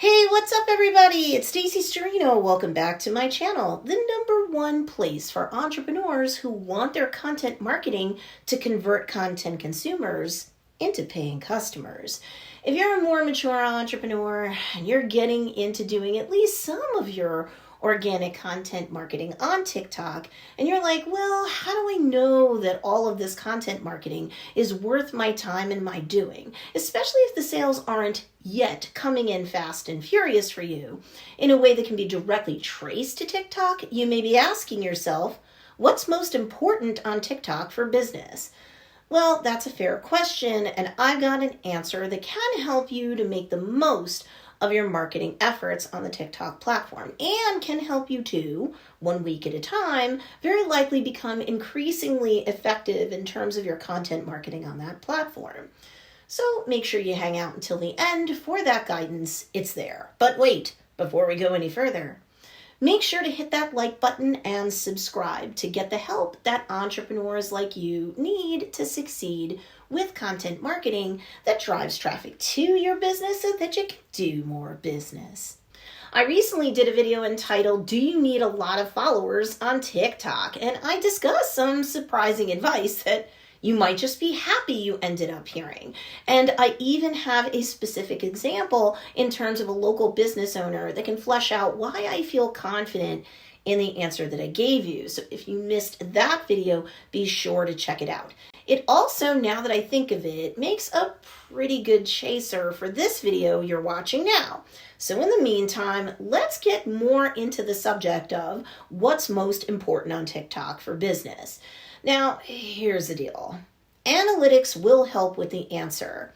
Hey, what's up everybody? It's Stacy Storino. Welcome back to my channel, the #1 place for entrepreneurs who want their content marketing to convert content consumers into paying customers. If you're a more mature entrepreneur and you're getting into doing at least some of your organic content marketing on TikTok, and you're like, well, how do I know that all of this content marketing is worth my time and my doing, especially if the sales aren't yet coming in fast and furious for you in a way that can be directly traced to TikTok? You may be asking yourself, what's most important on TikTok for business? Well, that's a fair question, and I've got an answer that can help you to make the most of your marketing efforts on the TikTok platform, and can help you to, 1 week at a time, very likely become increasingly effective in terms of your content marketing on that platform. So make sure you hang out until the end for that guidance. It's there. But wait, before we go any further, make sure to hit that like button and subscribe to get the help that entrepreneurs like you need to succeed with content marketing that drives traffic to your business so that you can do more business. I recently did a video entitled, "Do You Need a Lot of Followers on TikTok?" And I discussed some surprising advice that you might just be happy you ended up hearing. And I even have a specific example in terms of a local business owner that can flesh out why I feel confident in the answer that I gave you. So if you missed that video, be sure to check it out. It also, now that I think of it, makes a pretty good chaser for this video you're watching now. So in the meantime, let's get more into the subject of what's most important on TikTok for business. Now, here's the deal. Analytics will help with the answer.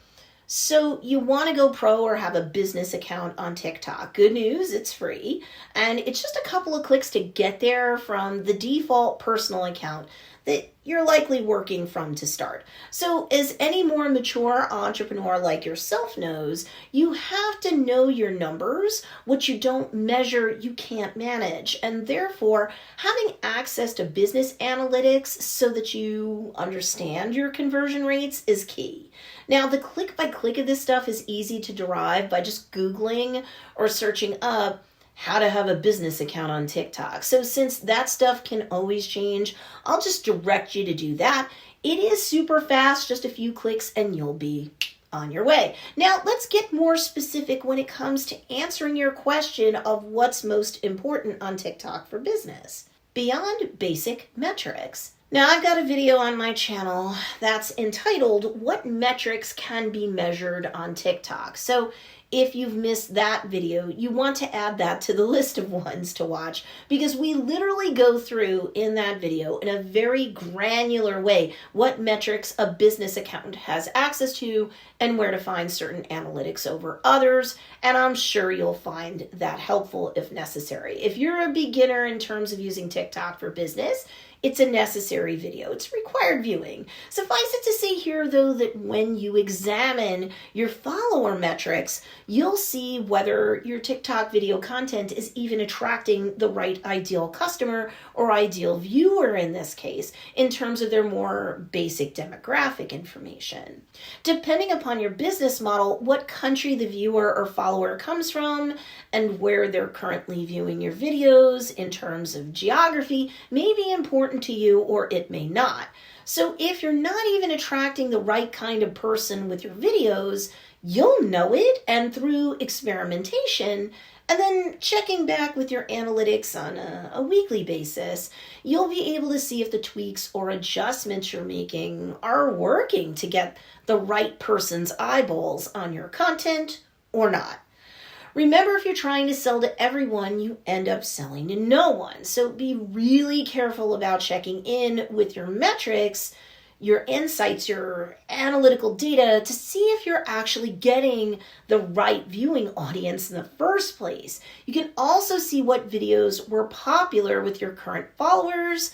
So you want to go pro or have a business account on TikTok. Good news, it's free. And it's just a couple of clicks to get there from the default personal account that you're likely working from to start. So as any more mature entrepreneur like yourself knows, you have to know your numbers. What you don't measure, you can't manage. And therefore, having access to business analytics so that you understand your conversion rates is key. Now, the click by click of this stuff is easy to derive by just Googling or searching up how to have a business account on TikTok. So since that stuff can always change, I'll just direct you to do that. It is super fast, just a few clicks and you'll be on your way. Now, let's get more specific when it comes to answering your question of what's most important on TikTok for business. Beyond basic metrics. Now, I've got a video on my channel that's entitled, "What Metrics Can Be Measured on TikTok?" So if you've missed that video, you want to add that to the list of ones to watch, because we literally go through in that video in a very granular way what metrics a business account has access to and where to find certain analytics over others. And I'm sure you'll find that helpful if necessary. If you're a beginner in terms of using TikTok for business, it's a necessary video. It's required viewing. Suffice it to say here, though, that when you examine your follower metrics, you'll see whether your TikTok video content is even attracting the right ideal customer or ideal viewer in this case, in terms of their more basic demographic information. Depending upon your business model, what country the viewer or follower comes from and where they're currently viewing your videos in terms of geography may be important to you, or it may not. So if you're not even attracting the right kind of person with your videos, you'll know it, and through experimentation and then checking back with your analytics on a weekly basis, you'll be able to see if the tweaks or adjustments you're making are working to get the right person's eyeballs on your content or not. Remember, if you're trying to sell to everyone, you end up selling to no one. So be really careful about checking in with your metrics, your insights, your analytical data to see if you're actually getting the right viewing audience in the first place. You can also see what videos were popular with your current followers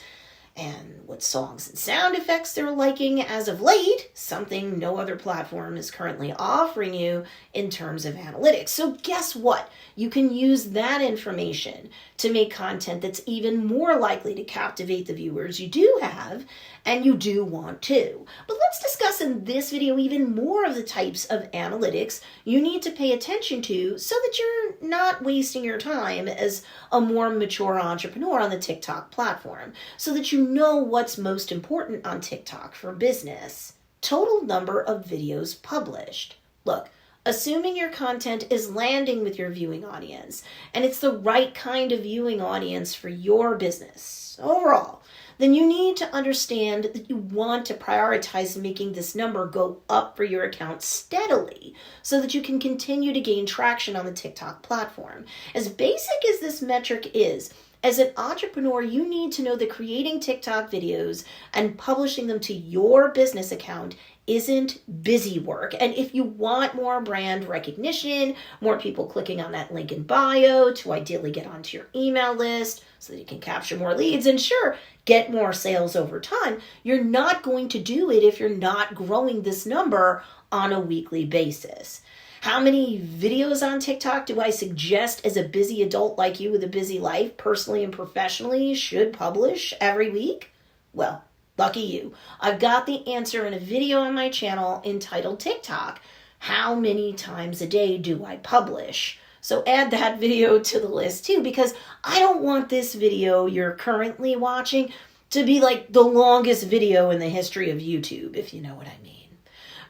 and what songs and sound effects they're liking as of late, something no other platform is currently offering you in terms of analytics. So guess what? You can use that information to make content that's even more likely to captivate the viewers you do have and you do want to. But let's discuss in this video even more of the types of analytics you need to pay attention to so that you're not wasting your time as a more mature entrepreneur on the TikTok platform, so that you know what's most important on TikTok for business. Total number of videos published. Look, assuming your content is landing with your viewing audience and it's the right kind of viewing audience for your business overall, then you need to understand that you want to prioritize making this number go up for your account steadily so that you can continue to gain traction on the TikTok platform. As basic as this metric is, as an entrepreneur, you need to know that creating TikTok videos and publishing them to your business account isn't busy work. And if you want more brand recognition, more people clicking on that link in bio to ideally get onto your email list so that you can capture more leads and sure, get more sales over time, you're not going to do it if you're not growing this number on a weekly basis. How many videos on TikTok do I suggest as a busy adult like you with a busy life, personally and professionally, should publish every week? Well, lucky you. I've got the answer in a video on my channel entitled TikTok, How Many Times a Day Do I Publish? So add that video to the list too, because I don't want this video you're currently watching to be like the longest video in the history of YouTube, if you know what I mean.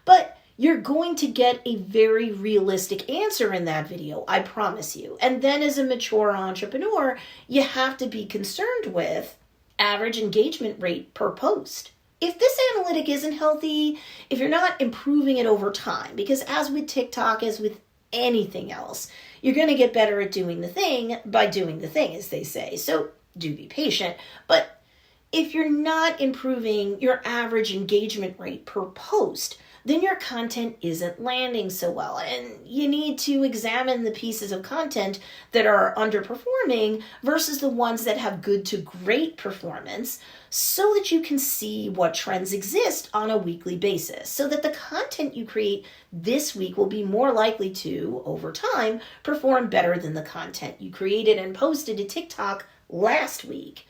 But you're going to get a very realistic answer in that video, I promise you. And then as a mature entrepreneur, you have to be concerned with average engagement rate per post. If this analytic isn't healthy, if you're not improving it over time, because as with TikTok, as with anything else, you're going to get better at doing the thing by doing the thing, as they say. So do be patient. But if you're not improving your average engagement rate per post, then your content isn't landing so well. And you need to examine the pieces of content that are underperforming versus the ones that have good to great performance so that you can see what trends exist on a weekly basis, so that the content you create this week will be more likely to, over time, perform better than the content you created and posted to TikTok last week.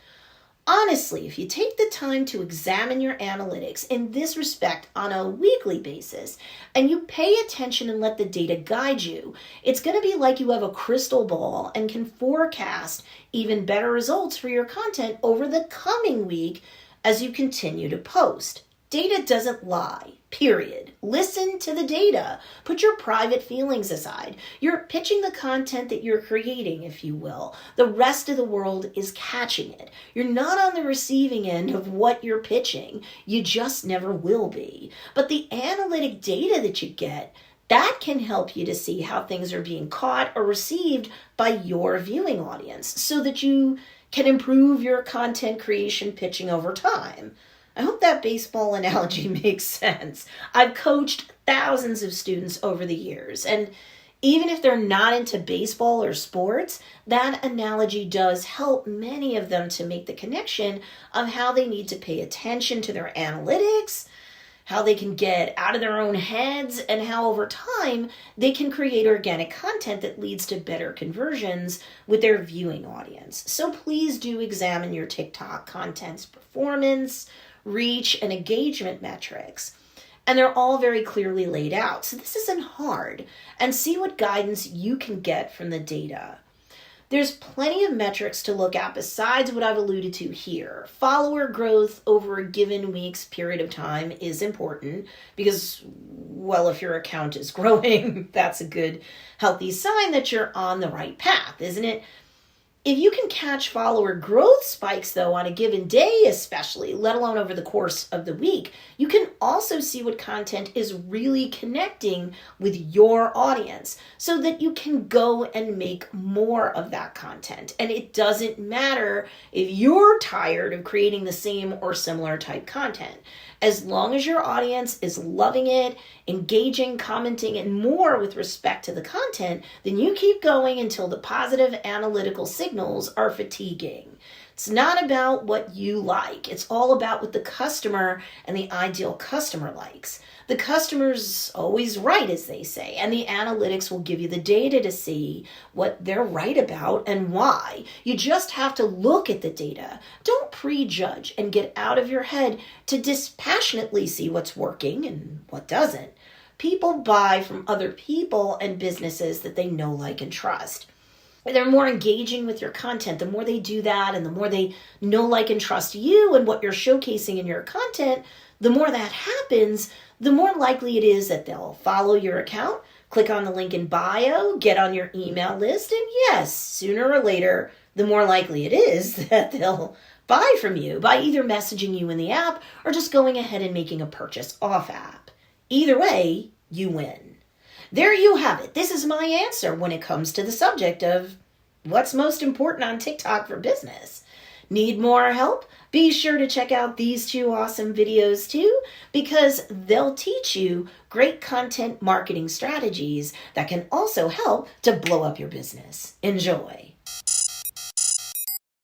Honestly, if you take the time to examine your analytics in this respect on a weekly basis, and you pay attention and let the data guide you, it's going to be like you have a crystal ball and can forecast even better results for your content over the coming week as you continue to post. Data doesn't lie, period. Listen to the data. Put your private feelings aside. You're pitching the content that you're creating, if you will. The rest of the world is catching it. You're not on the receiving end of what you're pitching. You just never will be. But the analytic data that you get, that can help you to see how things are being caught or received by your viewing audience so that you can improve your content creation pitching over time. I hope that baseball analogy makes sense. I've coached thousands of students over the years, and even if they're not into baseball or sports, that analogy does help many of them to make the connection of how they need to pay attention to their analytics, how they can get out of their own heads, and how over time they can create organic content that leads to better conversions with their viewing audience. So please do examine your TikTok content's performance, reach, and engagement metrics. And they're all very clearly laid out. So this isn't hard. And see what guidance you can get from the data. There's plenty of metrics to look at besides what I've alluded to here. Follower growth over a given week's period of time is important because, well, if your account is growing, that's a good, healthy sign that you're on the right path, isn't it? If you can catch follower growth spikes, though, on a given day especially, let alone over the course of the week, you can also see what content is really connecting with your audience so that you can go and make more of that content. And it doesn't matter if you're tired of creating the same or similar type content. As long as your audience is loving it, engaging, commenting, and more with respect to the content, then you keep going until the positive analytical signals are fatiguing. It's not about what you like. It's all about what the customer and the ideal customer likes. The customer's always right, as they say, and the analytics will give you the data to see what they're right about and why. You just have to look at the data. Don't prejudge and get out of your head to dispassionately see what's working and what doesn't. People buy from other people and businesses that they know, like, and trust. They're more engaging with your content. The more they do that and the more they know, like, and trust you and what you're showcasing in your content, the more that happens, the more likely it is that they'll follow your account, click on the link in bio, get on your email list, and yes, sooner or later, the more likely it is that they'll buy from you by either messaging you in the app or just going ahead and making a purchase off app. Either way, you win. There you have it. This is my answer when it comes to the subject of what's most important on TikTok for business. Need more help? Be sure to check out these 2 awesome videos too, because they'll teach you great content marketing strategies that can also help to blow up your business. Enjoy.